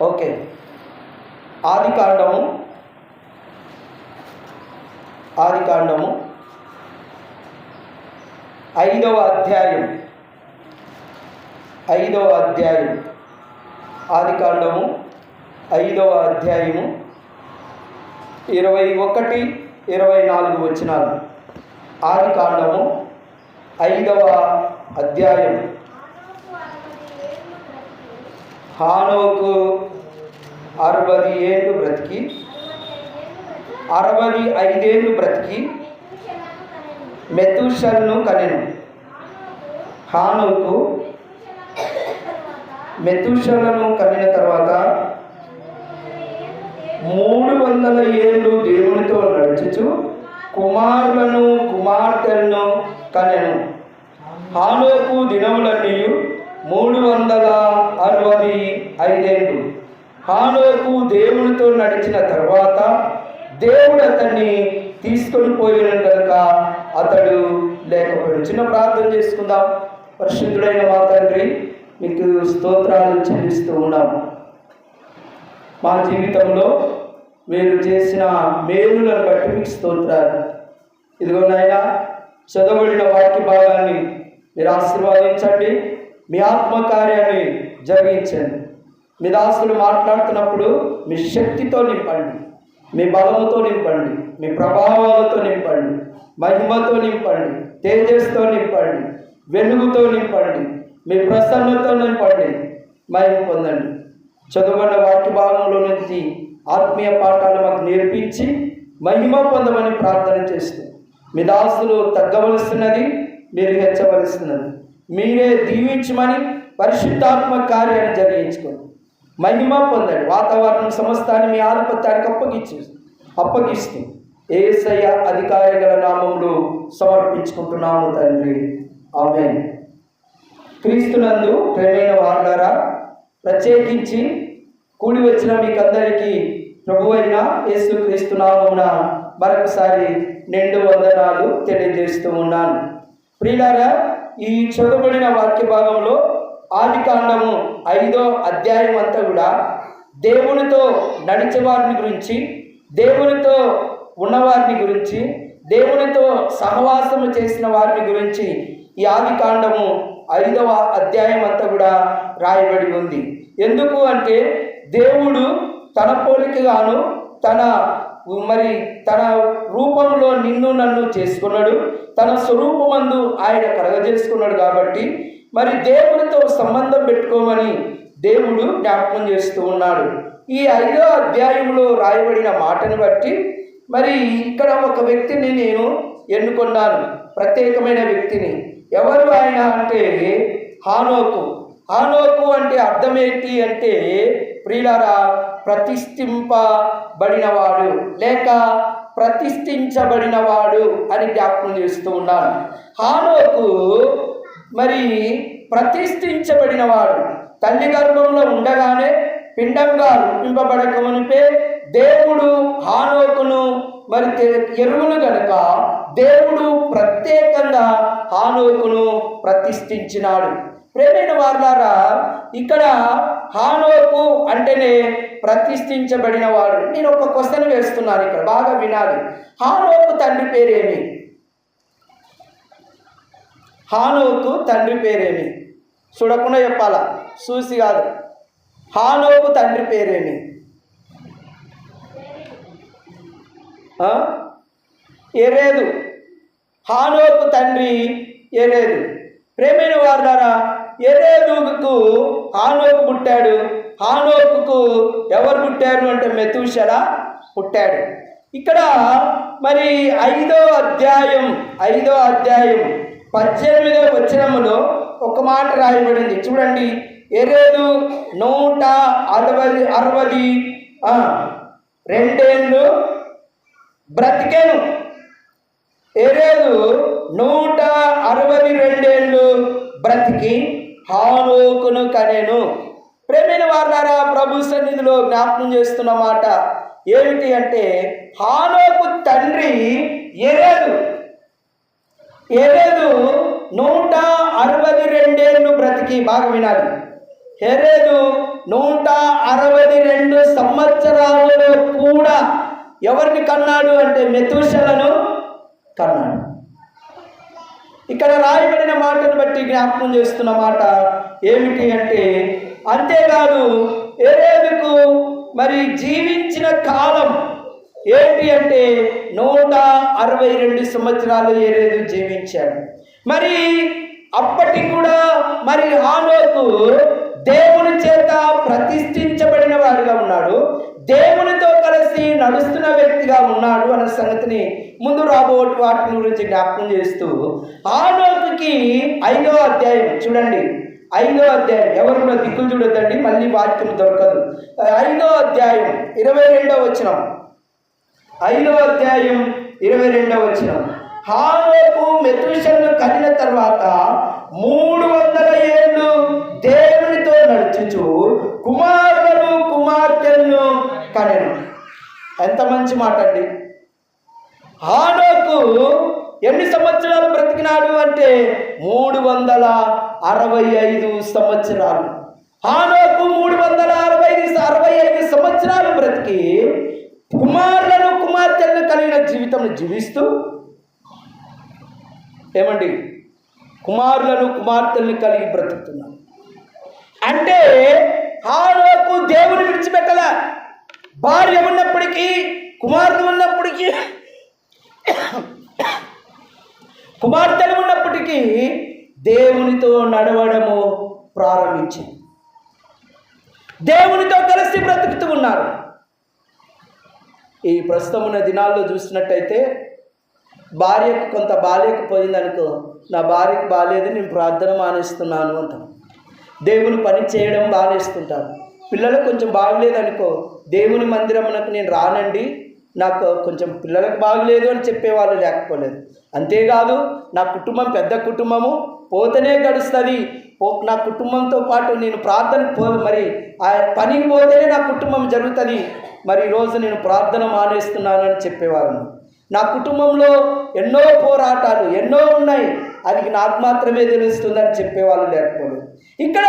Okay. ఆదికాండము 5వ అధ్యాయం ఆదికాండము 5వ అధ్యాయము 21, 24 వచనాలు. ఆదికాండము 5వ అధ్యాయం. హానోకు 60 ఏళ్ళు బ్రతికి 65 ఏళ్ళు బ్రతికి మెతూషలను కనెను. హానోకు మెతూషలను కనిన తర్వాత 300 ఏళ్ళు దేవునితో నడుచుచు కుమారులను కుమార్తెలను కనెను. హానోకు దినములన్నీ 365 ఏళ్ళు. హానోకు దేవునితో నడిచిన తర్వాత దేవుడు అతన్ని తీసుకొని పోయిన కనుక అతడు లేకపోయాడు. చిన్న ప్రార్థన చేసుకుందాం. పరిశుద్ధుడైన మా తండ్రి, మీకు స్తోత్రాలు చెల్లిస్తూ ఉన్నాము. మా జీవితంలో మీరు చేసిన మేలులను బట్టి మీకు స్తోత్రాలు. ఇదిగో నాయనా, చదవబడిన వాక్య భాగాన్ని మీరు ఆశీర్వదించండి. మీ ఆత్మకార్యాన్ని జరిగించండి. మీ దాసులు మాట్లాడుతున్నప్పుడు మీ శక్తితో నింపండి, మీ బలముతో నింపండి, మీ ప్రభావాలతో నింపండి, మహిమతో నింపండి, తేజస్తో నింపండి, వెలుగుతో నింపండి, మీ ప్రసన్నతో నింపండి, మహిమ పొందండి. చదువుకున్న వాక్య భాగంలో నుంచి ఆత్మీయ పాఠాలు మాకు నేర్పించి మహిమ పొందమని ప్రార్థన చేస్తూ, మీ దాసులు తగ్గవలసినది, మీరు హెచ్చవలసినది, మీరే దీవించమని పరిశుద్ధాత్మ కార్యాన్ని జరిగించుకోండి. మహిమ పొందండి. వాతావరణం సమస్తాన్ని మీ ఆధిపత్యానికి అప్పగిస్తూ యేసయ్య అధికారి గల నామములో సమర్పించుకుంటున్నాము తండ్రి. ఆమేన్. క్రీస్తునందు ప్రియమైన వారులారా, ప్రత్యేకించి కూడి వచ్చిన మీకందరికీ ప్రభువైన యేసు క్రీస్తు నామమున మరొకసారి నిండు వందనాలు తెలియజేస్తూ ఉన్నాను. ప్రియులారా, ఈ చదువుబడిన వాక్య భాగంలో ఆదికాండము 5వ అధ్యాయం అంతా కూడా దేవునితో నడిచే వారిని గురించి, దేవునితో ఉన్నవారిని గురించి, దేవునితో సహవాసము చేసిన వారిని గురించి ఈ ఆదికాండము 5వ అధ్యాయం అంతా కూడా రాయబడి ఉంది. ఎందుకు అంటే దేవుడు తన పోలికగాను తన రూపంలో నిన్ను నన్ను చేసుకున్నాడు, తన స్వరూపమందు ఆయన కలగజేసుకున్నాడు. కాబట్టి మరి దేవునితో సంబంధం పెట్టుకోమని దేవుడు జ్ఞాపకం చేస్తూ ఉన్నాడు. ఈ 5వ అధ్యాయంలో రాయబడిన మాటను బట్టి మరి ఇక్కడ ఒక వ్యక్తిని నేను ఎన్నుకున్నాను, ప్రత్యేకమైన వ్యక్తిని. ఎవరు ఆయన అంటే హానోకు. హానోకు అంటే అర్థం ఏంటి అంటే, ప్రియులారా, ప్రతిష్ఠింపబడినవాడు లేక ప్రతిష్ఠించబడినవాడు అని జ్ఞాపకం చేస్తూ ఉన్నాను. హానోకు మరి ప్రతిష్ఠించబడినవాడు. తల్లి గర్భంలో ఉండగానే పిండంగా రూపింపబడక మునిపే దేవుడు హానోకును మరి ఎరువును గనుక దేవుడు ప్రత్యేకంగా హానోకును ప్రతిష్ఠించినాడు. ప్రియమైన వారులారా, ఇక్కడ హానోకు అంటేనే ప్రతిష్ఠించబడిన వాడు. నేను ఒక క్వశ్చన్ వేస్తున్నాను, ఇక్కడ బాగా వినాలి. హానోకు తండ్రి పేరేమి? హానోకు తండ్రి పేరేమి? చూడకుండా చెప్పాలా, చూసి కాదు. హానోకు తండ్రి పేరేమి? ఎరేదు. హానోకు తండ్రి ఎరేదు. ప్రేమైన వారులారా, ఎరేదుకు హానోకు పుట్టాడు. హానోకుకు ఎవరు పుట్టారు అంటే మెతూషల పుట్టాడు. ఇక్కడ మరి 5వ అధ్యాయం 18వ వచనములో ఒక మాట రాయబడింది, చూడండి. ఎరేదు 162 బ్రతికెను. ఎరేదు 162 బ్రతికి హానోకును కనెను. ప్రేమైన వారులారా, ప్రభు సన్నిధిలో జ్ఞాపకం చేస్తున్న మాట ఏమిటి అంటే, హానోకు తండ్రి ఎరేదు. ఎరేదు 162 బ్రతికి, బాగా వినాలి, ఎరేదు 162 సంవత్సరాలలో కూడా ఎవరిని కన్నాడు అంటే మెతూషలను కన్నాడు. ఇక్కడ రాయబడిన మాటను బట్టి జ్ఞాపకం చేస్తున్న మాట ఏమిటి అంటే, అంతేకాదు ఎరేదుకు మరి జీవించిన కాలం ఏంటి అంటే 162 సంవత్సరాలు ఎరేదు జీవించాడు. మరి అప్పటికి కూడా మరి హానోకు దేవుని చేత ప్రతిష్ఠించబడిన వాడిగా ఉన్నాడు, దేవునితో కలిసి నడుస్తున్న వ్యక్తిగా ఉన్నాడు అన్న సంగతిని ముందు రాబోటి వాటి గురించి జ్ఞాపకం చేస్తూ హానోకుకి 5వ అధ్యాయం చూడండి. 5వ అధ్యాయం, ఎవరున్న దిక్కులు చూడొద్దండి, మళ్ళీ వాక్యం దొరకదు. 5వ అధ్యాయం 22వ వచనం. 5వ అధ్యాయం 22వ వచనం. హానోకు మెతూషలను కనిన తర్వాత 300 ఏళ్ళు దేవునితో నడుచుచు కుమారులను కుమార్తెలను కనెను. ఎంత మంచి మాట అండి. హానోకు ఎన్ని సంవత్సరాలు బ్రతికినాడు అంటే 365 సంవత్సరాలు. హానోకు 365 సంవత్సరాలు బ్రతికి కుమారులను కుమార్తెలను కలిగిన జీవితం జీవిస్తూ ఏమండి కుమారులను కుమార్తెలను కలిగి బ్రతుకుతున్నాడు. అంటే హానోకు దేవుని విడిచిపెట్టల. భార్య ఉన్నప్పటికీ, కుమార్తె ఉన్నప్పటికీ, కుమార్తెలు ఉన్నప్పటికీ దేవునితో నడవడము ప్రారంభించింది. దేవునితో కలిసి బ్రతుకుతూ ఉన్నారు. ఈ ప్రస్తుతమున్న దినాల్లో చూసినట్టయితే భార్యకు కొంత బాలేకపోయిందనుకో, నా భార్యకు బాగాలేదు నేను ప్రార్థన మానేస్తున్నాను అంటాం. దేవుని పని చేయడం మానేస్తుంటారు. పిల్లలకు కొంచెం బాగలేదనుకో, దేవుని మందిరమునకు నేను రానండి, నాకు కొంచెం పిల్లలకు బాగలేదు అని చెప్పేవాళ్ళు లేకపోలేదు. అంతేకాదు నా కుటుంబం పెద్ద కుటుంబము, పోతేనే గడుస్తుంది, నా కుటుంబంతో పాటు నేను ప్రార్థనకు మరి ఆ పనికి పోతేనే నా కుటుంబం జరుగుతుంది, మరి ఈరోజు నేను ప్రార్థన మానేస్తున్నానని చెప్పేవారు. నా కుటుంబంలో ఎన్నో పోరాటాలు ఎన్నో ఉన్నాయి, అది నాకు మాత్రమే తెలుస్తుందని చెప్పేవాళ్ళు లేకపోలేదు. ఇక్కడ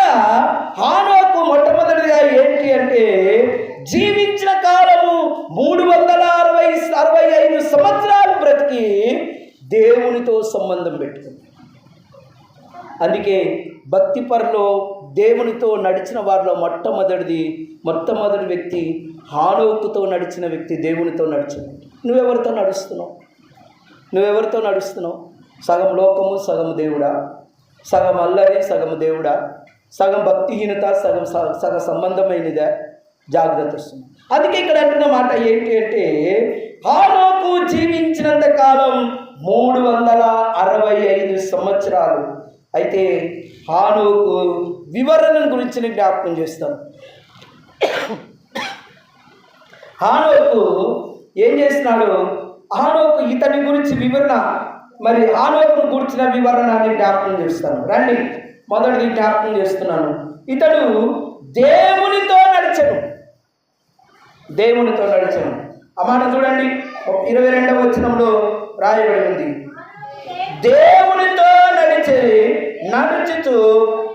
హానోకు మొట్టమొదటిగా ఏంటి అంటే జీవించిన కాలము 365 సంవత్సరాలు బ్రతికి దేవునితో సంబంధం పెట్టుకుంది. అందుకే భక్తి పరులో దేవునితో నడిచిన వారిలో మొట్టమొదటి వ్యక్తి హానోకుతో నడిచిన వ్యక్తి, దేవునితో నడిచిన. నువ్వెవరితో నడుస్తున్నావు? సగం లోకము సగం దేవుడా, సగం అల్లరి సగం దేవుడా, సగం భక్తిహీనత సగ సంబంధమైనదా? జాగ్రత్త వస్తుంది. అందుకే ఇక్కడ అంటున్న మాట ఏంటి అంటే హానోకు జీవించినంత కాలం 365 సంవత్సరాలు. అయితే హానోకు వివరణ గురించి జ్ఞాపకం చేస్తాను. హానోకు ఏం చేస్తున్నాడు? హానోకు ఇతని గురించి వివరణ, మరి హానోకును గురించిన వివరణాన్ని జ్ఞాపకం చేస్తాను. రండి, మొదటిది జ్ఞాపకం చేస్తున్నాను. ఇతడు దేవునితో నడిచెను. ఆ మాట చూడండి, 22వ వచనంలో రాయబడి ఉంది, దేవునితో నడుచుచు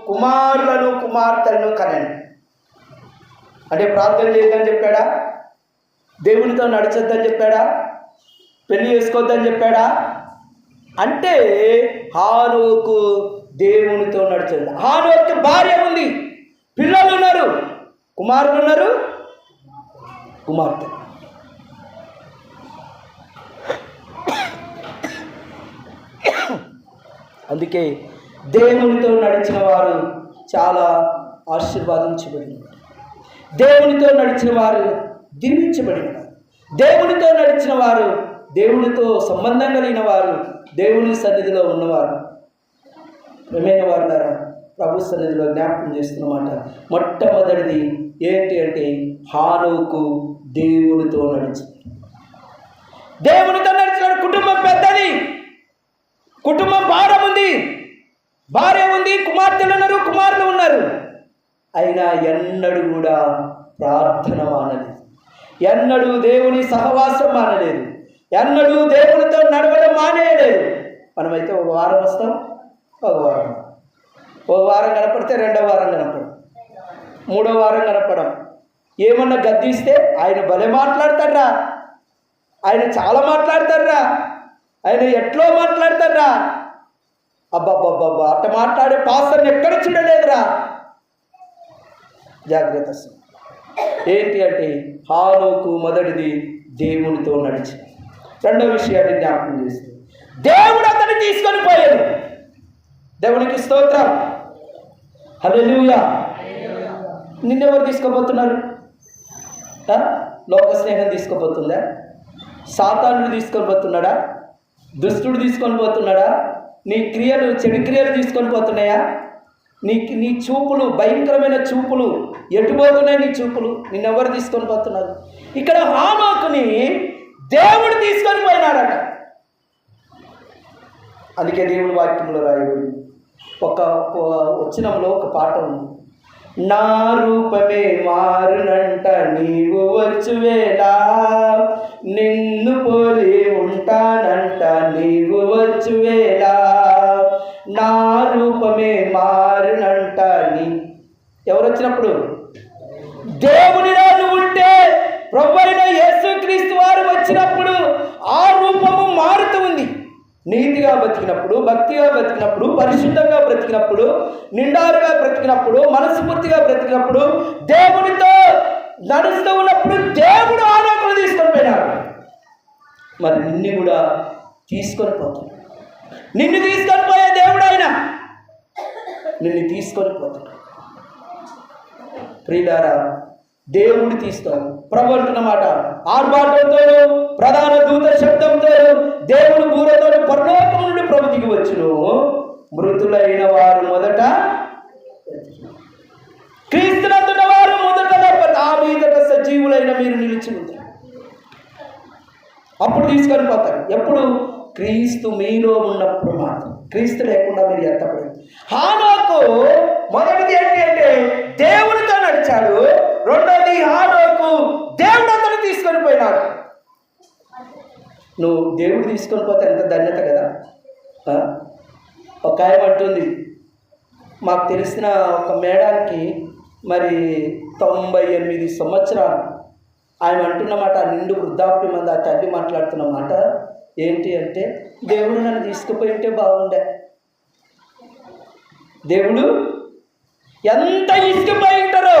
కుమారులను కుమార్తెలను కనెను. అంటే ప్రార్థన చేయొద్దని చెప్పాడా? దేవునితో నడచొద్దని చెప్పాడా? పెళ్లి చేసుకోవద్దని చెప్పాడా? అంటే హానోకు దేవునితో నడిచేది. హానోకు భార్య ఉంది, పిల్లలు ఉన్నారు, కుమారులు ఉన్నారు, కుమార్తె. అందుకే దేవునితో నడిచిన వారు చాలా ఆశీర్వాదించబడినారు. దేవునితో నడిచిన వారు దీవించబడినారు. దేవునితో నడిచిన వారు, దేవునితో సంబంధం కలిగిన వారు, దేవుని సన్నిధిలో ఉన్నవారు. ప్రియమైన వారులారా, ప్రభు సన్నిధిలో జ్ఞాపకం చేస్తున్నమాట. మొట్టమొదటిది ఏంటి అంటే హానోకు దేవునితో నడిచింది. దేవునితో నడిచిన కుటుంబం పెద్దది, కుటుంబం భారం ఉంది, భార్య ఉంది, కుమార్తెలు ఉన్నారు, కుమారులు ఉన్నారు. అయినా ఎన్నడూ కూడా ప్రార్థన మానలేదు, ఎన్నడూ దేవుని సహవాసం మానలేదు, ఎన్నడూ దేవునితో నడవడం మానేయలేదు. మనమైతే ఒక వారం వస్తాం, ఒక వారం కనపడితే 2వ వారం కనపడం, 3వ వారం కనపడం, ఏమన్నా గద్దిస్తే ఆయన భలే మాట్లాడతారా, ఆయన చాలా మాట్లాడతారా, ఆయన ఎట్లో మాట్లాడతారా. అబ్బబ్బబ్బబ్బా, అట్ట మాట్లాడే పాస్టర్ని ఎక్కడ చూడలేదురా. జాగ్రత్త. ఏంటి అంటే హానోకు మొదటిది దేవునితో నడిచి, రెండో విషయాన్ని జ్ఞాపకం చేస్తే దేవుడు అతన్ని తీసుకొని పోయాడు. దేవునికి స్తోత్రం, హల్లెలూయా. నిన్నెవరు తీసుకోబోతున్నారు? లోక స్నేహం తీసుకోబోతుందా? సాతానుడు తీసుకొని పోతున్నాడా? దుష్టుడు తీసుకొని పోతున్నాడా? నీ క్రియలు, చెడు క్రియలు తీసుకొని పోతున్నాయా? నీ చూపులు, భయంకరమైన చూపులు ఎటుపోతున్నాయి? నీ చూపులు నిన్నెవరు తీసుకొని పోతున్నారు? ఇక్కడ హానోకుని దేవుడు తీసుకొని పోయినాడట. అందుకే దేవుని వాక్యంలో రాయబడి ఒక వచనంలో ఒక పాట ఉంది. నా రూపమే మారునంట నీవు వచ్చువేళ, నిన్ను పోలి ఉంటానంట నీవు వచ్చువేళ, నా రూపమే మారునంట నీ. ఎవరు వచ్చినప్పుడు? దేవునిలో నువ్వు ఉంటే, ప్రభువైన యేసుక్రీస్తు వారు వచ్చినప్పుడు ఆ రూపము మారుతూ ఉంది. నీతిగా బ్రతికినప్పుడు, భక్తిగా బ్రతికినప్పుడు, పరిశుద్ధంగా బ్రతికినప్పుడు, నిండారుగా బ్రతికినప్పుడు, మనస్ఫూర్తిగా బ్రతికినప్పుడు, దేవునితో నడుస్తూ ఉన్నప్పుడు దేవుడు హానోకును తీసుకొని పోయినాడు. మరి నిన్ను కూడా తీసుకొని పోతాడు. నిన్ను తీసుకొని పోయే దేవుడు ఆయన, నిన్ను తీసుకొని పోతాడు. ప్రియులారా, దేవుడు తీస్తాడు. ప్రభు అంటున్నమాట, ఆర్భాటంతో, ప్రధాన దూత శబ్దంతో, దేవుడు బూరతో పరలోకము నుండి ప్రభు దిగి వచ్చును. మృతులైన వారు మొదట, క్రీస్తునందున్న వారు మొదట, ఆ మీదట సజీవులైన మీరు నిలిచి ఉంటారు. అప్పుడు తీసుకొని పోతారు. ఎప్పుడు? క్రీస్తు మీలో ఉన్నప్పుడు మాత్రం. క్రీస్తు లేకుండా మీరు ఎత్తపడదు. హానోకు మొదటిది ఏంటి అంటే దేవునితో నడిచాడు. రెండోది హానోకు దేవుడు అతను తీసుకొని పోయినాడు. నువ్వు దేవుడు తీసుకొని పోతే ఎంత ధన్యత కదా. ఒక ఆయన అంటుంది, మాకు తెలిసిన ఒక మేడానికి మరి 98 సంవత్సరాలు. ఆయన అంటున్నమాట, నిండు వృద్ధాప్యం మంది ఆ తల్లి మాట్లాడుతున్నమాట ఏంటి అంటే, దేవుడు నన్ను తీసుకుపోయి ఉంటే బాగుండే. దేవుడు ఎంత ఇసుకుపోయి ఉంటారో,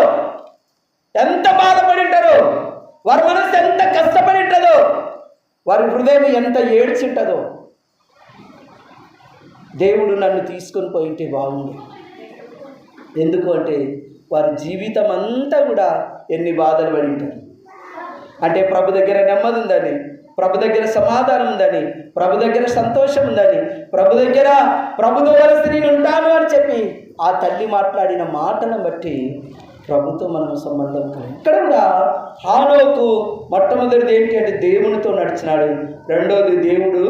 ఎంత బాధపడి ఉంటారో, వారి మనసు ఎంత కష్టపడి ఉంటుందో, వారి హృదయం ఎంత ఏడ్చి ఉంటుందో. దేవుడు నన్ను తీసుకొని పోయింటే బాగుంది. ఎందుకు అంటే వారి జీవితం అంతా కూడా ఎన్ని బాధలు పడి ఉంటారు. అంటే ప్రభు దగ్గర నెమ్మది ఉందని, ప్రభు దగ్గర సమాధానం ఉందని, ప్రభు దగ్గర సంతోషం ఉందని, ప్రభుతో కలిసి నేను ఉంటాను అని చెప్పి ఆ తల్లి మాట్లాడిన మాటను బట్టి ప్రభుతో మనం సంబంధం కలిగి. ఇక్కడ కూడా హానోకు మొట్టమొదటిది ఏంటి అంటే దేవునితో నడిచినాడు. రెండోది దేవుడు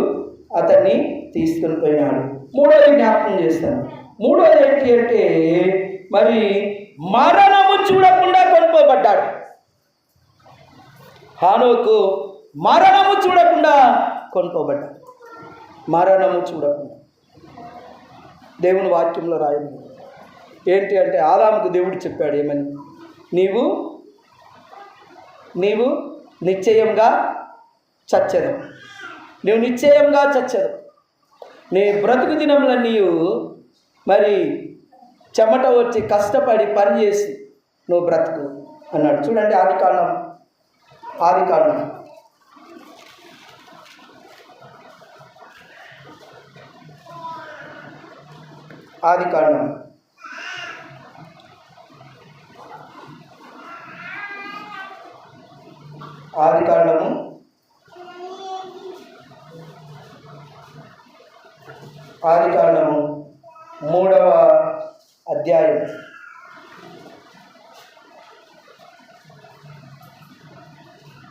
అతన్ని తీసుకుని పోయినాడు. మూడోది జ్ఞాపకం చేస్తాను. మూడోది ఏంటి అంటే మరి మరణము చూడకుండా కొనుక్కోబడ్డాడు. హానోకు మరణము చూడకుండా కొనుక్కోబడ్డాడు. మరణము చూడకుండా. దేవుని వాక్యంలో రాయండి ఏంటి అంటే ఆదాముకు దేవుడు చెప్పాడు ఏమని, నీవు నిశ్చయంగా చచ్చెదవు, నువ్వు నిశ్చయంగా చచ్చెదవు, నీ బ్రతుకు దినములన్నీ మరి చెమట వచ్చి కష్టపడి పని చేసి నువ్వు బ్రతుకు అన్నాడు. చూడండి ఆదికాండం 3వ అధ్యాయం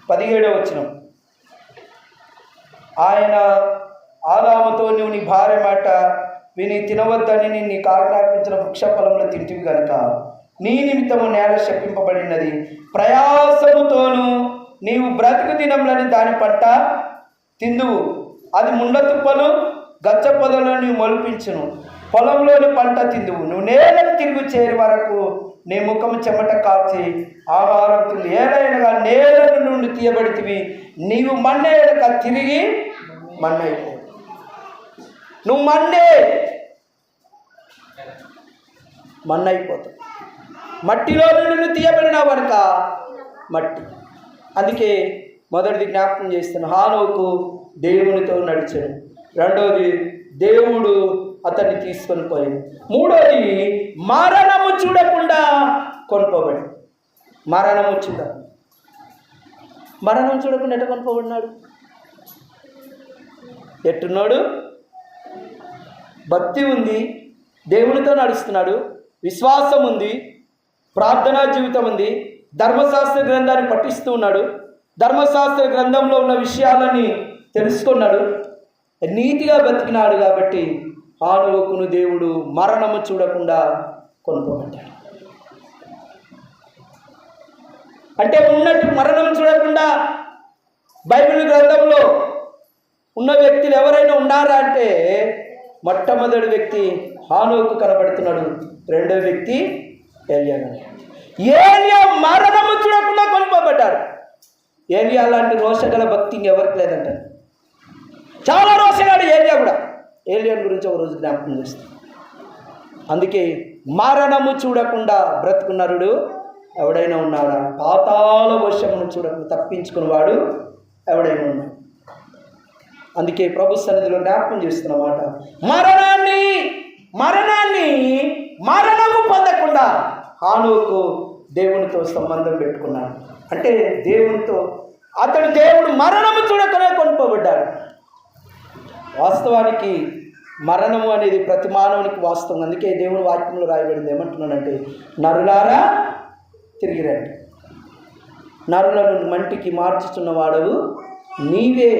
17వ వచనం. ఆయన ఆదాముతో నువ్వు నీ భార్య మాట విని తినవద్దని నేను నీకు ఆజ్ఞాపించిన వృక్ష ఫలములు తింటివి గనుక నీ నిమిత్తము నేల శపింపబడినది. ప్రయాసముతోనూ నీవు బ్రతుకు దినములని దాని పట్ట తిందువు. అది ముండ్ల తుప్పలు గచ్చ పొదలో నీవు మొలిపించును. పొలంలోని పంట తిందువు. నువ్వు నేలకు తిరిగి చేరి వరకు నీ ముఖము చెమట కాచి ఆహారం తిని ఏలైనగా నేల నుండి తీయబడితివి, నీవు మన్నేలక తిరిగి మన్నైపో. నువ్వు మన్నైపోతావు. మట్టిలో నుండి తీయబడినావు కనుక మట్టి. అందుకే మొదటిది జ్ఞాపకం చేస్తాను, హానోకు దేవునితో నడిచాడు. రెండోది దేవుడు అతన్ని తీసుకొని పోయాడు. మూడోది మరణము చూడకుండా కొనుకోబడి. మరణం చూడకుండా ఎట్ట కొనుకోబడినాడు? ఎట్టున్నాడు? భక్తి ఉంది, దేవునితో నడుస్తున్నాడు, విశ్వాసం ఉంది, ప్రార్థనా జీవితం ఉంది, ధర్మశాస్త్ర గ్రంథాన్ని పఠిస్తూ ఉన్నాడు, ధర్మశాస్త్ర గ్రంథంలో ఉన్న విషయాలని తెలుసుకున్నాడు, నీతిగా బతికినాడు. కాబట్టి హానోకును దేవుడు మరణము చూడకుండా కొనుక్కోబడ్డాడు. అంటే ఉన్నట్టు మరణం చూడకుండా బైబిల్ గ్రంథంలో ఉన్న వ్యక్తులు ఎవరైనా ఉన్నారా అంటే మొట్టమొదటి వ్యక్తి హానోకు కనబడుతున్నాడు, రెండో వ్యక్తి ఏలియా. ఏలియా మరణము చూడకుండా కొనుక్కోబడ్డాడు. ఏలియా లాంటి రోషగల భక్తి ఇంకెవరికి లేదంట. చాలా రోషగాడు ఏలియా కూడా. ఏలియా గురించి ఒక రోజు జ్ఞాపకం చేస్తాం. అందుకే మరణము చూడకుండా బ్రతుకున్నరుడు ఎవడైనా ఉన్నాడా? పాతాళ వర్షమును చూడకుండా తప్పించుకున్నవాడు ఎవడైనా ఉన్నాడు? అందుకే ప్రభు సన్నిధిలో జ్ఞాపకం చేస్తున్నమాట, మరణము పొందకుండా హానోకు దేవునితో సంబంధం పెట్టుకున్నాడు. అంటే దేవుడు మరణము చూడకనే కొనుక్కోబడ్డాడు. వాస్తవానికి మరణము అనేది ప్రతి మానవునికి వాస్తవం. అందుకే దేవుని వాక్యంలో రాయబడింది ఏమంటున్నాడంటే, నరులారా తిరిగి రండి, నరులను మంటికి మార్చుచున్నవాడవు నీవే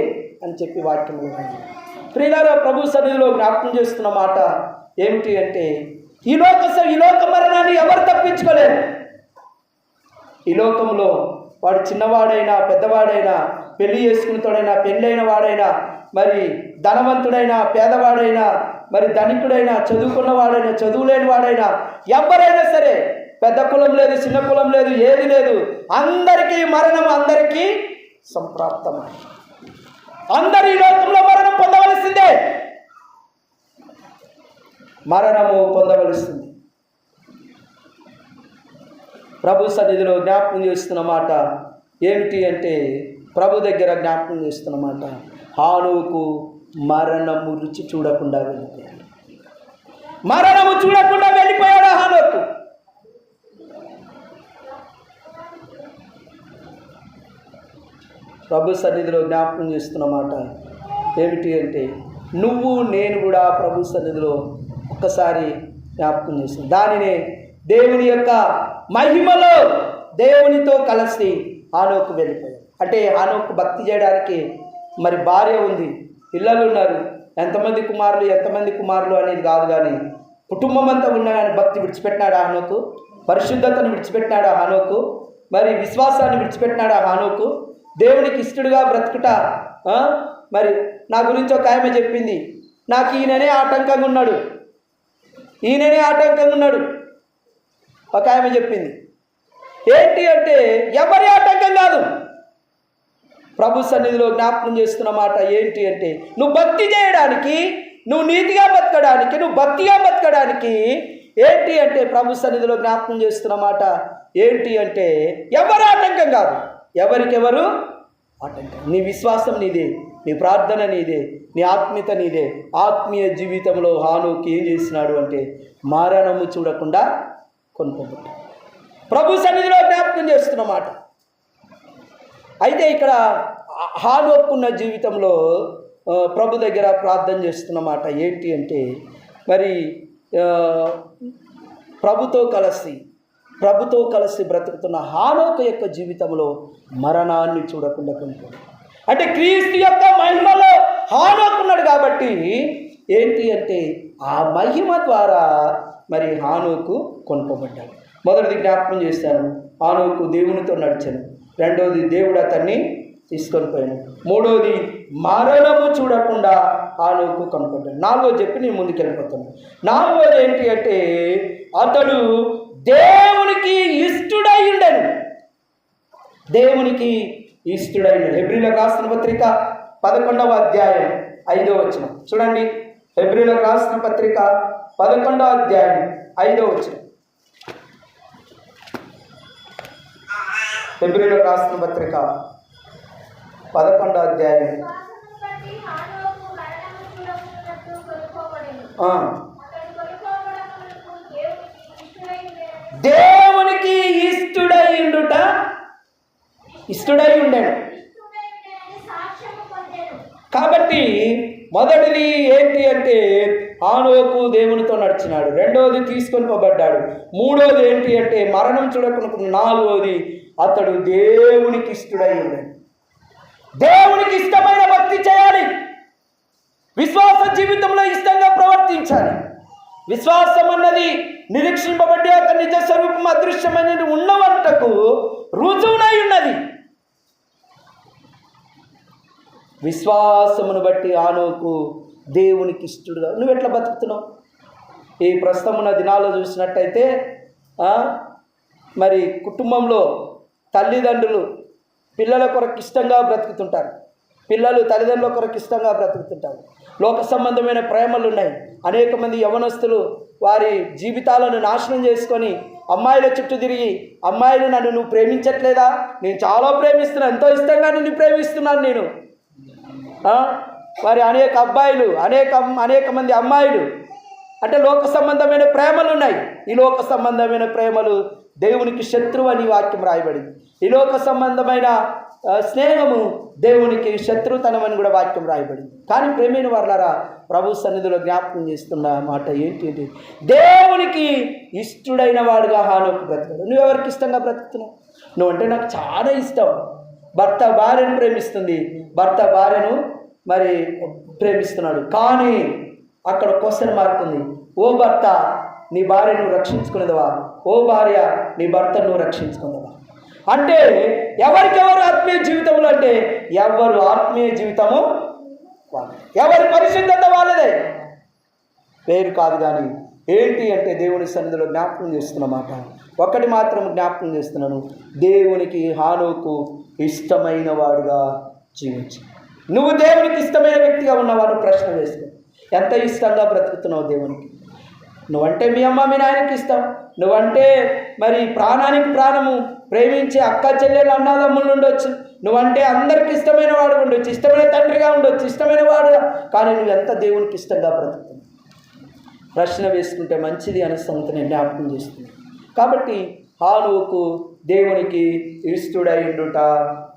అని చెప్పి వాక్యంలో రాయబడింది. ప్రియులారా, ప్రభు సన్నిధిలో జ్ఞాపకం చేస్తున్న మాట ఏమిటి అంటే, ఈ లోక మరణాన్ని ఎవరు తప్పించుకోలేరు. ఈ లోకంలో వాడు చిన్నవాడైనా పెద్దవాడైనా, పెళ్లి చేసుకున్నతోడైనా పెళ్ళైన వాడైనా, మరి ధనవంతుడైనా పేదవాడైనా, మరి ధనికుడైనా చదువుకున్నవాడైనా చదువులేని వాడైనా, ఎవరైనా సరే, పెద్ద కులం లేదు చిన్న కులం లేదు ఏది లేదు, అందరికీ మరణం అందరికీ సంప్రాప్తమై అందరూ ఈ లోకంలో మరణం పొందవలసిందే. మరణము పొందవలసింది. ప్రభు సన్నిధిలో జ్ఞాపకం చేస్తున్న మాట ఏమిటి అంటే, ప్రభు దగ్గర జ్ఞాపకం చేస్తున్న మాట, హానోకు మరణము రుచి చూడకుండా వెళ్ళిపోయాడు. మరణము చూడకుండా వెళ్ళిపోయాడు హానోకు. ప్రభు సన్నిధిలో జ్ఞాపకం చేస్తున్న మాట ఏమిటి అంటే, నువ్వు నేను కూడా ప్రభు సన్నిధిలో ఒక్కసారి జ్ఞాపకం చేస్తాం. దానినే దేవుని యొక్క మహిమలో దేవునితో కలిసి హానోకు వెళ్ళిపోయాడు. అంటే హానోకు భక్తి చేయడానికి మరి భార్య ఉంది, పిల్లలు ఉన్నారు, ఎంతమంది కుమారులు అనేది కాదు, కానీ కుటుంబం అంతా ఉన్నా కానీ భక్తి విడిచిపెట్టినాడు హానోకు, పరిశుద్ధతను విడిచిపెట్టినాడు హానోకు, మరి విశ్వాసాన్ని విడిచిపెట్టినాడు హానోకు, దేవునికి ఇష్టడుగా బ్రతుకుట. మరి నా గురించి ఒక ఆమె చెప్పింది, నాకు ఈయననే ఆటంకంగా ఉన్నాడు ఒక ఆమె చెప్పింది. ఏంటి అంటే, ఎవరి ఆటంకం కాదు. ప్రభు సన్నిధిలో జ్ఞాపకం చేస్తున్న మాట ఏంటి అంటే, నువ్వు భక్తి చేయడానికి, నువ్వు నీతిగా బతకడానికి, నువ్వు భక్తిగా బతకడానికి ఏంటి అంటే, ప్రభు సన్నిధిలో జ్ఞాపకం చేస్తున్న మాట ఏంటి అంటే, ఎవరు ఆటంకం కాదు. ఎవరికెవరు ఆటంకం? నీ విశ్వాసం నీదే, నీ ప్రార్థన నీదే, నీ ఆత్మీయత నీదే. ఆత్మీయ జీవితంలో హానోకు ఏం చేసినాడు అంటే, మరణము చూడకుండా కొనుక్కోబడ్డాడు. ప్రభు సన్నిధిలో జ్ఞాపకం చేస్తున్నమాట. అయితే ఇక్కడ హానోకున్న జీవితంలో ప్రభు దగ్గర ప్రార్థన చేస్తున్నమాట ఏంటి అంటే, మరి ప్రభుతో కలిసి బ్రతుకుతున్న హానోకు యొక్క జీవితంలో మరణాన్ని చూడకుండా కొనుక్కోడు. అంటే క్రీస్తు యొక్క మహిమలో హానోకున్నాడు కాబట్టి ఏంటి అంటే, ఆ మహిమ ద్వారా మరి హానోకు కొనుక్కోబడ్డాడు. మొదటిది జ్ఞాపకం చేశాను, హానోకు దేవునితో నడిచాను. రెండవది దేవుడు అతన్ని తీసుకొని పోయాను. మూడవది మరణము చూడకుండా హానోకు కొనుక్కోబడ్డాడు. నాలుగోది చెప్పి నేను ముందుకు వెళ్ళిపోతాను. నాలుగోది ఏంటి అంటే, అతడు దేవునికి ఇష్టుడై ఉండెను. దేవునికి ఇష్టుడై ఉండెను. హెబ్రీయులకు రాసిన పత్రిక 11వ అధ్యాయం 5వ వచనం చూడండి. హెబ్రీయులకు రాసిన పత్రిక 11వ అధ్యాయం 5వ వచనం. హెబ్రీయులకు రాసిన పత్రిక 11వ అధ్యాయం దేవునికి ఇష్టుడై ఉండుట, ఇష్టుడై ఉండేను. కాబట్టి మొదటిది ఏంటి అంటే హానోకు దేవునితో నడిచినాడు. రెండవది తీసుకొని పోబడ్డాడు. మూడవది ఏంటి అంటే మరణం చూడకుండా. నాలుగవది అతడు దేవునికి ఇష్టుడై ఉండేను. దేవునికి ఇష్టమైన భక్తి చేయాలి. విశ్వాస జీవితంలో ఇష్టంగా ప్రవర్తించాలి. విశ్వాసం అన్నది నిరీక్షింపబడి ఒక నిజ స్వరూపం అదృశ్యమైనది ఉన్నవంటకు రుజువునై ఉన్నది. విశ్వాసమును బట్టి హానోకు దేవునికి ఇష్టడుగా. నువ్వు ఎట్లా బతుకుతున్నావు? ఈ ప్రస్తుతమున్న దినాల్లో చూసినట్టయితే మరి కుటుంబంలో తల్లిదండ్రులు పిల్లల కొరకు ఇష్టంగా బ్రతుకుతుంటారు. పిల్లలు తల్లిదండ్రుల కొరకు ఇష్టంగా బ్రతుకుతుంటారు. లోక సంబంధమైన ప్రేమలు ఉన్నాయి. అనేక మంది యవనస్తులు వారి జీవితాలను నాశనం చేసుకొని అమ్మాయిల చుట్టూ తిరిగి, అమ్మాయిలు నన్ను నువ్వు ప్రేమించట్లేదా? నేను చాలా ప్రేమిస్తున్నాను, ఎంతో ఇష్టంగా నిన్ను ప్రేమిస్తున్నాను నేను. మరి అనేక అబ్బాయిలు, అనేక మంది అమ్మాయిలు అంటే లోక సంబంధమైన ప్రేమలు ఉన్నాయి. ఈ లోక సంబంధమైన ప్రేమలు దేవునికి శత్రువు అని వాక్యం రాయబడింది. ఈ లోక సంబంధమైన స్నేహము దేవునికి శత్రుతనం అని కూడా వాక్యం రాయబడింది. కానీ ప్రేమైన వారలారా, ప్రభు సన్నిధిలో జ్ఞాపకం చేస్తున్న మాట ఏంటి? దేవునికి ఇష్టడైన వాడుగా హానోకు బ్రతుకుతాడు. నువ్వెవరికి ఇష్టంగా బ్రతుకుతున్నావు? నువ్వంటే నాకు చాలా ఇష్టం. భర్త భార్యను ప్రేమిస్తుంది, భర్త భార్యను మరి ప్రేమిస్తున్నాడు. కానీ అక్కడ క్వశ్చన్ మార్క్ ఉంది. ఓ భర్త, నీ భార్యను రక్షించుకునేదవా? ఓ భార్య, నీ భర్తను రక్షించుకునేదవా? అంటే ఎవరికెవరు ఆత్మీయ జీవితంలో అంటే ఎవరు ఆత్మీయ జీవితము ఎవరి పరిశుద్ధత వాళ్ళదే, పేరు కాదు. కానీ ఏంటి అంటే దేవుని సన్నిధిలో జ్ఞాపకం చేస్తున్నమాట. ఒకటి మాత్రం జ్ఞాపకం చేస్తున్నాను, దేవునికి హానోకు ఇష్టమైన వాడుగా జీవించు. నువ్వు దేవునికి ఇష్టమైన వ్యక్తిగా ఉన్నవాడు ప్రశ్న వేసుకో. ఎంత ఇష్టంగా బ్రతుకుతున్నావు దేవునికి? నువ్వంటే మీ అమ్మ మీ నాయనకి ఇష్టం, నువ్వంటే మరి ప్రాణానికి ప్రాణము ప్రేమించే అక్క చెల్లెలు అన్నదమ్ములు ఉండొచ్చు, నువ్వంటే అందరికి ఇష్టమైన వాడు ఉండొచ్చు, ఇష్టమైన తండ్రిగా ఉండొచ్చు, ఇష్టమైన వాడుగా. కానీ నువ్వు ఎంత దేవునికి ఇష్టంగా బ్రతుకుతున్నావు? ప్రశ్న వేసుకుంటే మంచిది అనే సంగతి నేను జ్ఞాపకం చేస్తున్నాను. కాబట్టి హానోకు దేవునికి ఇష్టడై ఉండుట,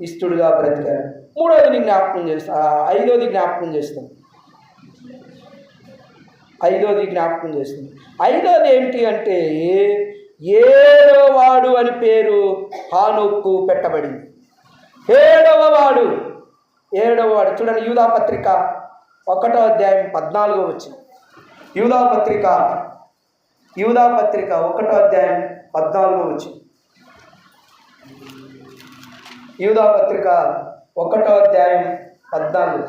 ఇష్టడుగా బ్రతికాడు. మూడవది జ్ఞాపకం చేస్తా, ఐదవది జ్ఞాపకం చేస్తుంది. ఐదవది ఏంటి అంటే ఏడవవాడు అని పేరు హానోకు పెట్టబడింది. ఏడవవాడు చూడండి. యూదా పత్రిక 1వ అధ్యాయం 14వ వచనం. యూదా పత్రిక 1వ అధ్యాయం 14వ వచనం. యూదా పత్రిక 1వ అధ్యాయం 14.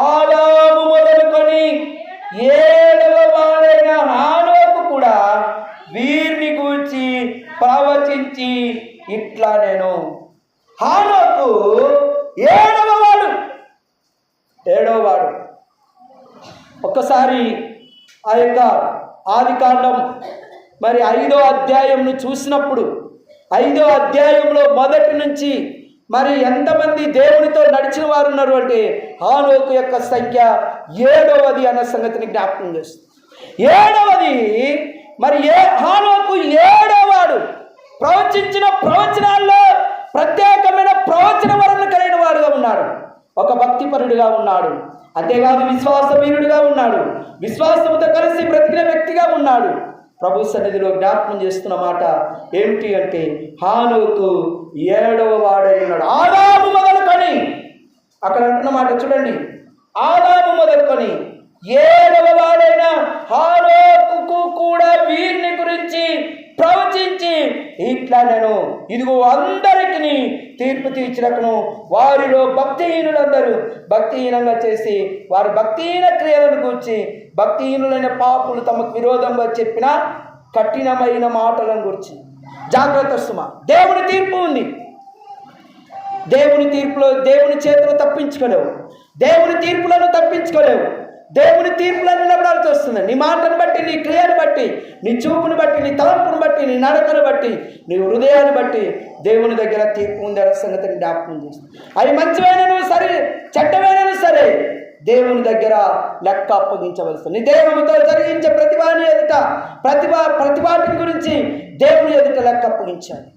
ఆదాము మొదలుకొని ఏడవ వాడైన హానోకు కూడా వీరిని గూర్చి ప్రవచించి ఇట్లా నేను. హానోకు ఏడవవాడు. ఒక్కసారి ఆ యొక్క ఆదికాండం మరి 5వ అధ్యాయంను చూసినప్పుడు 5వ అధ్యాయంలో మొదటి నుంచి మరి ఎంతమంది దేవునితో నడిచిన వారు ఉన్నారు అంటే హానోకు యొక్క సంఖ్య 7వది అన్న సంగతిని జ్ఞాపకం చేస్తుంది. 7వది మరి హానోకు 7వవాడు. ప్రవచించిన ప్రవచనాల్లో ప్రత్యేకమైన ప్రవచన వరణ కలిగిన వాడుగా ఉన్నాడు. ఒక భక్తిపరుడిగా ఉన్నాడు. అంతేకాదు విశ్వాస వీరుడిగా ఉన్నాడు. విశ్వాసంతో కలిసి బ్రతికిన వ్యక్తిగా ఉన్నాడు. ప్రభు సన్నిధిలో జ్ఞాపకం చేస్తున్న మాట ఏమిటి అంటే హానోకు 7వ వాడై ఉన్నాడు. ఆదాము మొదలుకొని అక్కడ అంటున్న మాట చూడండి. ఆదాము మొదలుకొని 7వ వాడైన హానోకు కూడా వీరిని గురించి ప్రవచించి ఇట్లా నేను ఇదిగో అందరికీ తీర్పు తీర్చినకును వారిలో భక్తిహీనులందరూ భక్తిహీనంగా చేసి వారి భక్తిహీన క్రియలను గూర్చి భక్తిహీనులైన పాపులు తమకు విరోధంగా చెప్పిన కఠినమైన మాటలను గురించి జాగ్రత్త సుమ. దేవుని తీర్పు ఉంది. దేవుని తీర్పులో దేవుని చేతిలో తప్పించుకోలేవు. దేవుని తీర్పులను తప్పించుకోలేవు. దేవుని తీర్పులను నిలబడాల్సి వస్తుంది. నీ మాటను బట్టి, నీ క్రియను బట్టి, నీ చూపును బట్టి, నీ తలంపును బట్టి, నీ నడకను బట్టి, నీ హృదయాన్ని బట్టి దేవుని దగ్గర తీర్పు ఉంది అనే సంగతిని జ్ఞాపకం చేస్తుంది. అవి మంచివైనను సరే, చెడ్డమైనను సరే దేవుని దగ్గర లెక్క అప్పగించవలసింది. నీ దేహంతో జరిగించే ప్రతిభాని ఎదుట ప్రతిభాటిని గురించి దేవుని ఎదుట లెక్క అప్పగించాలి.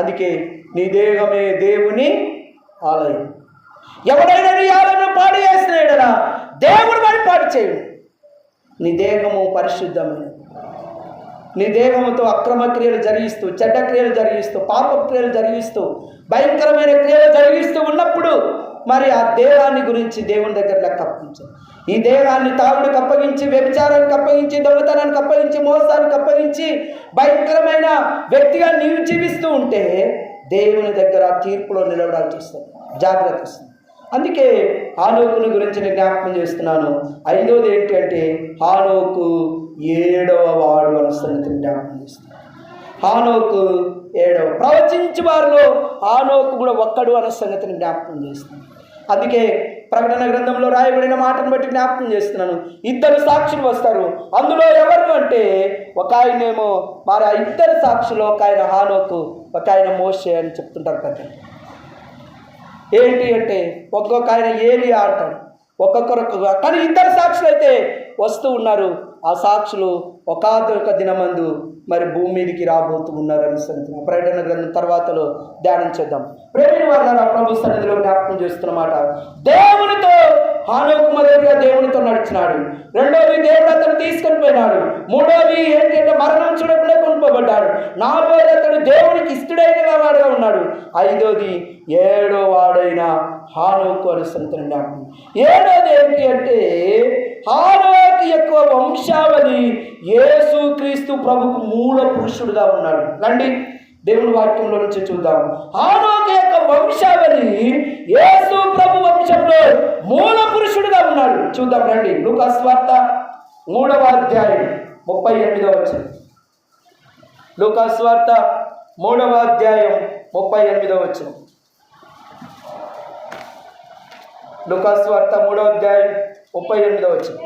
అందుకే నీ దేహమే దేవుని ఆలయం. ఎవడైనా నీ ఆలయం పాడు చేసినాడరా దేవుడు వాడి పాడు చేయడు. నీ దేహము పరిశుద్ధమైనది. నీ దేహముతో అక్రమ క్రియలు జరిగిస్తూ, చెడ్డ క్రియలు జరిగిస్తూ, పాప క్రియలు జరిగిస్తూ, భయంకరమైన క్రియలు జరిగిస్తూ ఉన్నప్పుడు మరి ఆ దేహాన్ని గురించి దేవుని దగ్గర లెక్క అప్పగించాలి. ఈ దేహాన్ని తాగుడికి అప్పగించి, వ్యభిచారానికి అప్పగించి, దొంగతనానికి అప్పగించి, మోసానికి అప్పగించి భయంకరమైన వ్యక్తిగా నీవు జీవిస్తూ ఉంటే దేవుని దగ్గర తీర్పులో నిలబడాల్సి వస్తుంది. జాగ్రత్త వస్తుంది. అందుకే హానోకుని గురించి నేను జ్ఞాపకం చేస్తున్నాను. 5వది ఏంటి అంటే హానోకు 7వ వాడు అన్న సంగతిని జ్ఞాపకం చేస్తున్నాను. హానోకు 7వ. ప్రవచించే వారిలో హానోకు కూడా ఒక్కడు అన్న సంగతిని జ్ఞాపకం చేస్తున్నాను. అందుకే ప్రకటన గ్రంథంలో రాయబడిన మాటను బట్టి జ్ఞాపకం చేస్తున్నాను. 2 సాక్షులు వస్తారు. అందులో ఎవరు అంటే ఒక ఆయనేమో మరి ఆ 2 సాక్షులు, ఒక ఆయన హానోకు, ఒక ఆయన మోషే అని చెప్తుంటారు కదా. ఏంటి అంటే ఒక్కొక్క ఆయన ఏలియా అంటాడు, ఒక్కొక్కరు. కానీ 2 సాక్షులు అయితే వస్తూ ఉన్నారు. ఆ సాక్షులు ఒక దినమందు మరి భూమి మీదకి రాబోతూ ఉన్నారు అని సంగతి ప్రకటన గ్రంథం తర్వాతలో ధ్యానం చేద్దాం. ప్రేమిని వాళ్ళ ప్రభు సన్నిధిలో జ్ఞాపకం చేస్తున్నమాట. దేవునితో హానోకు మొదటిగా దేవునితో నడిచినాడు. 2వది దేవుడు అతను తీసుకొని పోయినాడు. 3వది ఏంటంటే మరణం చూడకుండా కొనుక్కోబడ్డాడు. 4వది అతడు దేవునికి ఇష్టడైన వాడుగా ఉన్నాడు. 5వది 7వ వాడైన హానోకు అని సంగతిని జ్ఞాపకం. 7వది ఏంటి అంటే హానోకు యొక్క వంశావళి యేసుక్రీస్తు ప్రభుకు మూల పురుషుడుగా ఉన్నాడు. రండి దేవుని వాక్యంలో నుంచి చూద్దాం. హానోకు యొక్క వంశావళి యేసు ప్రభు వంశంలో మూల పురుషుడుగా ఉన్నాడు. చూద్దాం రండి. లూకా సువార్త 3వ అధ్యాయం 38వ వచనం. లూకా సువార్త 3వ అధ్యాయం 38వ వచనం. లూకా సువార్త 3వ అధ్యాయం 38వ వచనం.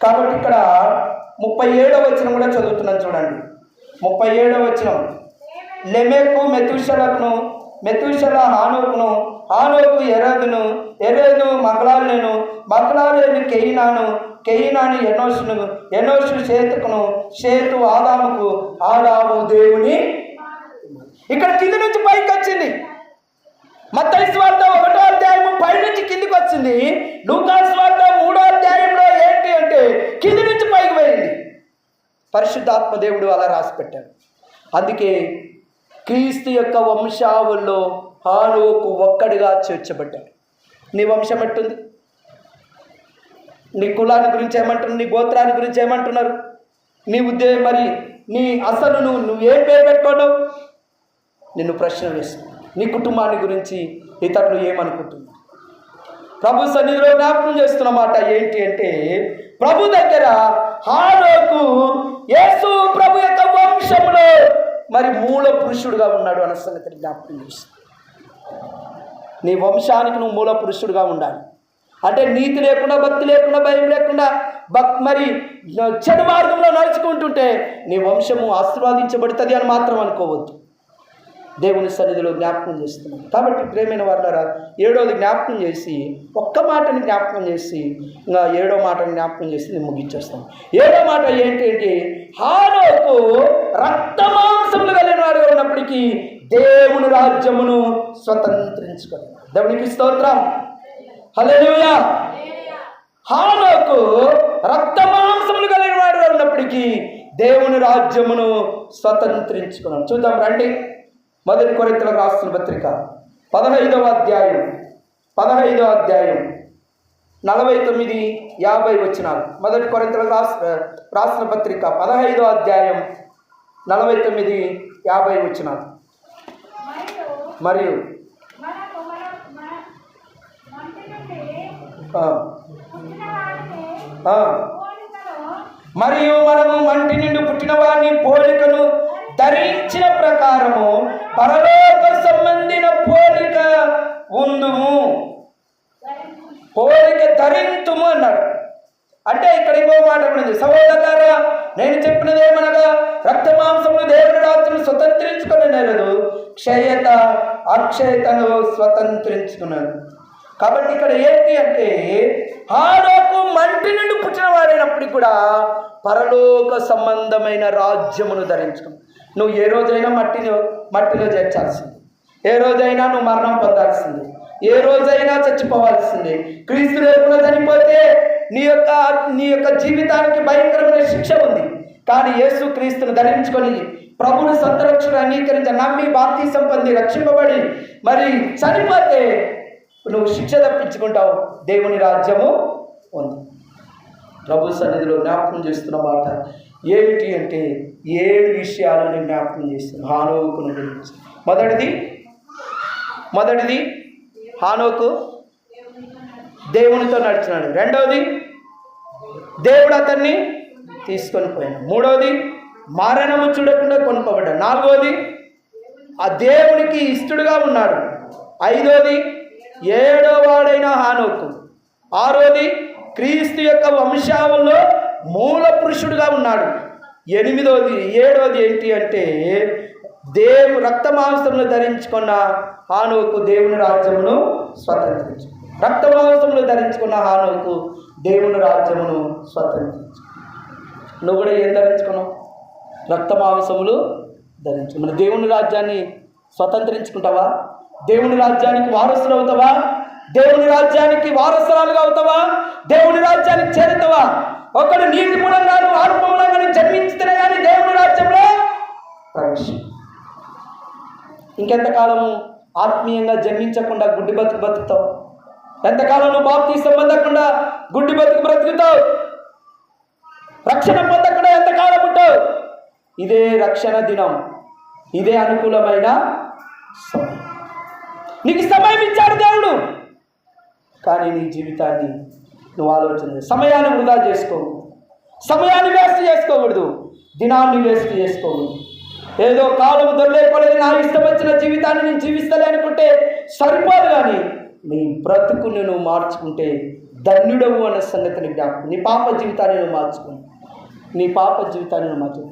కాబట్టి ఇక్కడ 37వ వచనం కూడా చదువుతున్నాను చూడండి. 37వ వచనం. లెమెకు మెతూషెలకు, మెతూషెల హానోకును, హానోకు ఎరెదును, ఎరెదు మగ్దలేను, మగ్దలేను కేయినాను, కేయినాను ఎనోషును, ఎనోషు షేతుకును, షేతు ఆదాముకు, ఆదాము దేవుని. ఇక్కడ కింది నుంచి పైకి వచ్చింది. మత్తయి సువార్త 1వ అధ్యాయం పై నుంచి కిందికి వచ్చింది. లూకా సువార్త 3వ అధ్యాయంలో ఏంటి అంటే కింది నుంచి పైకి పోయింది. పరిశుద్ధాత్మ దేవుడు అలా రాసి పెట్టాడు. అందుకే క్రీస్తు యొక్క వంశావళిలో హానోకు ఒక్కడిగా చేర్చబడ్డాడు. నీ వంశం ఎట్టుంది? నీ కులాన్ని గురించి ఏమంటున్నారు? నీ గోత్రాన్ని గురించి ఏమంటున్నారు? నీ ఉద్యోగం మరి నీ అసలు నువ్వేం పేరు పెట్టుకోవడం? నిన్ను ప్రశ్న వేసు. నీ కుటుంబాన్ని గురించి ఇతరులు ఏమనుకుంటున్నారు? ప్రభు సన్నిధిలో జ్ఞాపకం చేస్తున్నమాట ఏంటి అంటే ప్రభు దగ్గర హానోకు యేసు ప్రభు యొక్క వంశంలో మరి మూల పురుషుడుగా ఉన్నాడు అన్న సంగతిని జ్ఞాపకం చేస్తుంది. నీ వంశానికి నువ్వు మూల పురుషుడుగా ఉండాలి. అంటే నీతి లేకుండా, భక్తి లేకుండా, భయం లేకుండా మరి చెడు మార్గంలో నడుచుకుంటుంటే నీ వంశము ఆశీర్వాదించబడుతుంది అని మాత్రం అనుకోవద్దు. దేవుని సన్నిధిలో జ్ఞాపకం చేస్తున్నాం. కాబట్టి ప్రేమైన వారులారా 7వది జ్ఞాపకం చేసి ఒక్క మాటని జ్ఞాపకం చేసి ఇంకా 7వ మాటని జ్ఞాపకం చేసి నేను ముగించేస్తాం. 7వ మాట ఏంటంటే హానోకు రక్తమాంసములు కలిగిన వాడుగా ఉన్నప్పటికీ దేవుని రాజ్యమును స్వతంత్రించుకోలేదు. దేవునికి స్తోత్రం. హల్లెలూయా. హానోకు రక్తమాంసములు కలిగిన వాడుగా ఉన్నప్పటికీ దేవుని రాజ్యమును స్వతంత్రించుకున్నాడు. చూద్దాం రండి. 1 కొరింథీయులకు రాసిన పత్రిక 15వ అధ్యాయం 49-50 వచనాలు. 1 కొరింథీయులకు రాసిన పత్రిక 15వ అధ్యాయం 49-50 వచనాలు. మరియు మరియు మనము మంటి నుండి పుట్టిన వారిని పోలికను ధరించిన ప్రకారము పరలోక సంబంధిన పోలిక ఉందుము. పోలిక ధరింతుము అన్నాడు. అంటే ఇక్కడ ఇంకో మాట ఉంది, సహోదరులారా నేను చెప్పినది ఏమనగా రక్త మాంసములు దేవుని రాజ్యము స్వతంత్రించుకునే నేరదు, క్షయత అక్షయతను స్వతంత్రించుకున్నాను. కాబట్టి ఇక్కడ ఏంటి అంటే హానోకు మంటి నుండి పుట్టిన వాడైనప్పటికీ కూడా పరలోక సంబంధమైన రాజ్యమును ధరించుకున్నావు. నువ్వు ఏ రోజైనా మట్టిలో చేర్చాల్సింది, ఏ రోజైనా నువ్వు మరణం పొందాల్సింది, ఏ రోజైనా చచ్చిపోవాల్సింది. క్రీస్తు లేకుండా చనిపోతే నీ యొక్క జీవితానికి భయంకరమైన శిక్ష ఉంది. కానీ యేసు క్రీస్తును ధరించుకొని ప్రభుని సంతరక్షణ అంగీకరించి నమ్మి బాప్తీసం పొంది రక్షింపబడి మరి చనిపోతే నువ్వు శిక్ష తప్పించుకుంటావు, దేవుని రాజ్యము ఉంది. ప్రభు సన్నిధిలో జ్ఞాపకం చేస్తున్న మాట ఏమిటి అంటే 7 విషయాలను జ్ఞాపకం చేస్తున్నాను హానోకును గురించి. మొదటిది హానోకు దేవునితో నడిచినాడు. రెండవది దేవుడు అతన్ని తీసుకొని పోయాడు. మూడవది మరణము చూడకుండా కొనుక్కోబడ్డాడు. నాలుగవది ఆ దేవునికి ఇష్టడుగా ఉన్నాడు. ఐదవది 7వ వాడైన హానోకు. ఆరవది క్రీస్తు యొక్క వంశావళిలో మూల పురుషుడుగా ఉన్నాడు. 7వది ఏంటి అంటే రక్త మాంసమును ధరించుకున్న హానోకు దేవుని రాజ్యమును స్వతంత్రించు. రక్త మాంసములు ధరించుకున్న హానోకు దేవుని రాజ్యమును స్వతంత్రించు. నువ్వు కూడా ఏం ధరించుకున్నావు? రక్త మాంసములు ధరించు. మన దేవుని రాజ్యాన్ని స్వతంత్రించుకుంటావా? దేవుని రాజ్యానికి వారసులు అవుతావా? దేవుని రాజ్యానికి వారసురాలుగా అవుతావా? దేవుని రాజ్యానికి చేరుతావా? ఒకడు నీటి మూలంగాను ఆత్మ మూలంగాను జన్మించితేనే కానీ దేవుని రాజ్యంలో ప్రవేశం. ఇంకెంతకాలము ఆత్మీయంగా జన్మించకుండా గుడ్డి బతుకుతావు? ఎంతకాలం నువ్వు బాప్తీసం పొందకుండా గుడ్డి బ్రతుకుతావు? రక్షణ పొందకుండా ఎంతకాలం ఉంటావు? ఇదే రక్షణ దినం, ఇదే అనుకూలమైన సమయం. నీకు సమయం ఇచ్చాడు దేవుడు, కానీ నీ జీవితాన్ని నువ్వు ఆలోచన సమయాన్ని వృధా చేసుకోవు, సమయాన్ని వేస్ట్ చేసుకోకూడదు, దినాన్ని వేస్ట్ చేసుకోకూడదు. ఏదో కాలం దొరలేకపోలేదు, నా ఇష్టం వచ్చిన జీవితాన్ని నేను జీవిస్తలే అనుకుంటే సరిపోదు. కానీ నీ బ్రతుకుని నువ్వు మార్చుకుంటే ధన్యుడవు అనే సంగతిని జ్ఞాపకం. నీ పాప జీవితాన్ని నువ్వు మార్చుకుని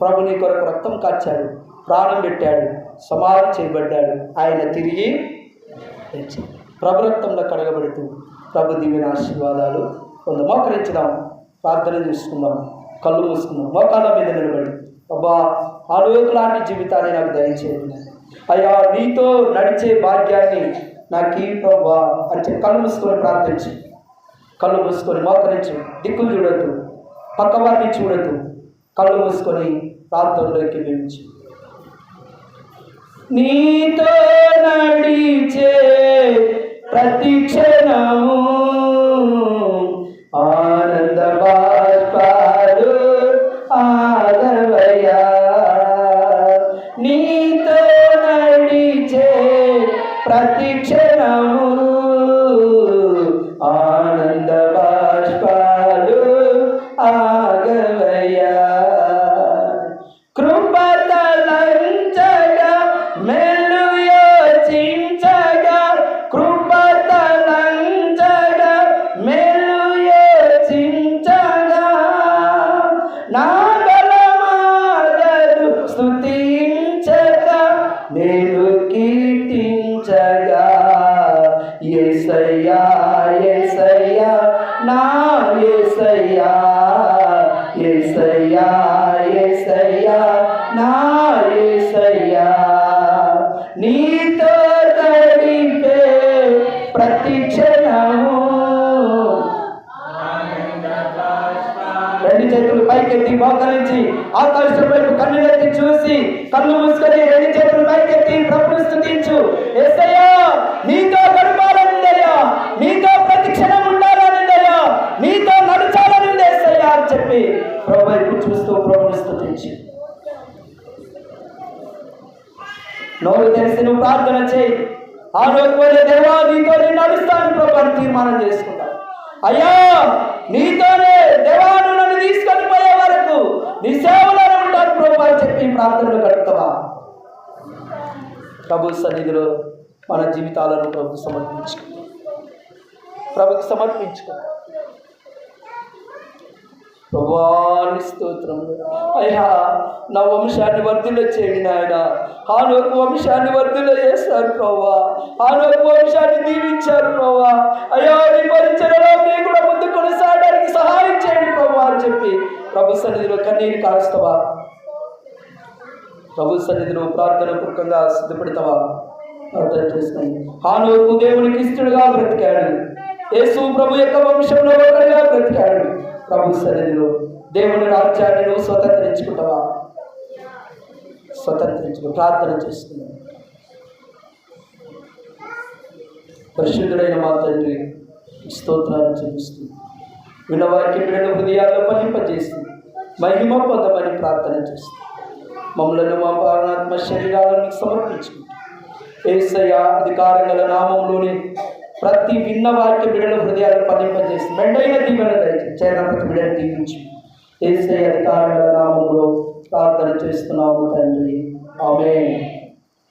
ప్రభు నీ కొరకు రక్తం కార్చాడు, ప్రాణం పెట్టాడు, సమాధి చేయబడ్డాడు, ఆయన తిరిగి తెచ్చాడు. ప్రభు రక్తంలో కడగబడుతూ ప్రభు దివ్యన ఆశీర్వాదాలు మోకరించుదాం, ప్రార్థన చేసుకుందాం, కళ్ళు మూసుకుందాం, మోకాళ్ళ మీద నిలబడి అబ్బా హానోకు లాంటి జీవితాన్ని నాకు దయచేయండి అయ్యా, నీతో నడిచే భాగ్యాన్ని నాకు ఈ ప్రభా అని చెప్పి కళ్ళు మూసుకొని ప్రార్థించు. కళ్ళు మూసుకొని మోకరించు, దిక్కులు చూడద్దు, పక్కవారిని చూడద్దు, కళ్ళు మూసుకొని ప్రార్థనలోకి వెళ్ళించు. నీతో నడిచే ప్రతి క్షణము ఆనంద బాష్పాలు ఆగవయ్యా. నీతో నడిచే ప్రతి క్షణము ఆనంద బాష్పాలు ఆగవయ్యా. కృపతలంచగా మెల్లు యోచించగా, కృపతలంచగా మెల్లు యోచించగా, నా బలమాగదు స్తుతించగా నేను కీర్తించగా. యేసయ్యా యేసయ్యా నా యేసయ్యా, యేసయ్యా యేసయ్యా నా యేసయ్యా. నీతో గడిపే ప్రతి క్షణము. రెండు చేతులు పైకెత్తి మోకరించి ఆకాశం వైపు కన్నులెత్తి చూసి కళ్ళు మూసుకొని రెండు చేతులు పైకెత్తి ప్రభుని స్తుతించు. యేసయ్యా నీతో గడపాలనుందయ్యా, నీతో ప్రతి క్షణం ఉండాలనుందయ్యా, నీతో నడచాలనుంది యేసయ్యా అని చెప్పి ప్రభు వైపు చూస్తూ ప్రభుని స్తుతించు. నోరు తెలిసి నువ్వు ప్రార్థన చేయి. ఆలోచన దేవా నీతో నేను నడుస్తాను ప్రభు అని తీర్మానం చేసుకుంటాను. అయ్యా నీతోనే దేవాను నన్ను తీసుకొని పోయే వరకు నీ సేవలోనే ఉంటాను ప్రభు అని చెప్పి ప్రార్థనలు కలుగుతావా? ప్రభు సన్నిధిలో మన జీవితాలను ప్రభుకు సమర్పించుకో. ప్రభువాని స్తోత్రం. అయ్యా నా వంశాన్ని వర్ధిల్ల చేయండి నాయన. హానోకు వంశాన్ని వర్ధిల్ల చేస్తారు ప్రభువా. హానోకు వంశాన్ని దీవించారు ప్రభువా. అయ్యా నీ పరిచర్యలో మీరు కూడా ముందు కొనసాగడానికి సహాయం చేయండి ప్రభువా అని చెప్పి ప్రభు సన్నిధిలో కన్నీరు కారుస్తావా? ప్రభు సన్నిధిలో ప్రార్థన పూర్వకంగా సిద్ధపడతావా? ప్రార్థన చేసుకుని హానోకు దేవునికి ఇష్టడుగా బ్రతికాడు. యేసు ప్రభు యొక్క వంశంలో ఒకరిగా బ్రతికాడు. ప్రభు సన్నిధిలో దేవుని రాజ్యాన్ని నువ్వు స్వతంత్రించుకుంటావా? ప్రార్థన చేసుకున్నావు. పరిశుద్ధుడైన మా తండ్రి స్తోత్రాలు చెల్లిస్తూ వినవాక్య బిడ్డల హృదయాల్లో ఫలింపజేసి మహిమ పొందమని ప్రార్థన చేస్తూ మమ్మలను మా పాలనాత్మ శరీరాలను సమర్పించుకుంటాం. యేసయ్య అధికారం గల నామంలోనే ప్రతి విన్న వాక్య బిడ్డల హృదయాలను ఫలింపజేసి మెండైన దీవెన దయచేసి చైనా ప్రతి బిడ్డను దీవించి యేసయ్య అధికారం గల నామంలో ప్రార్థన చేస్తున్నాము తండ్రి. ఆమేన్.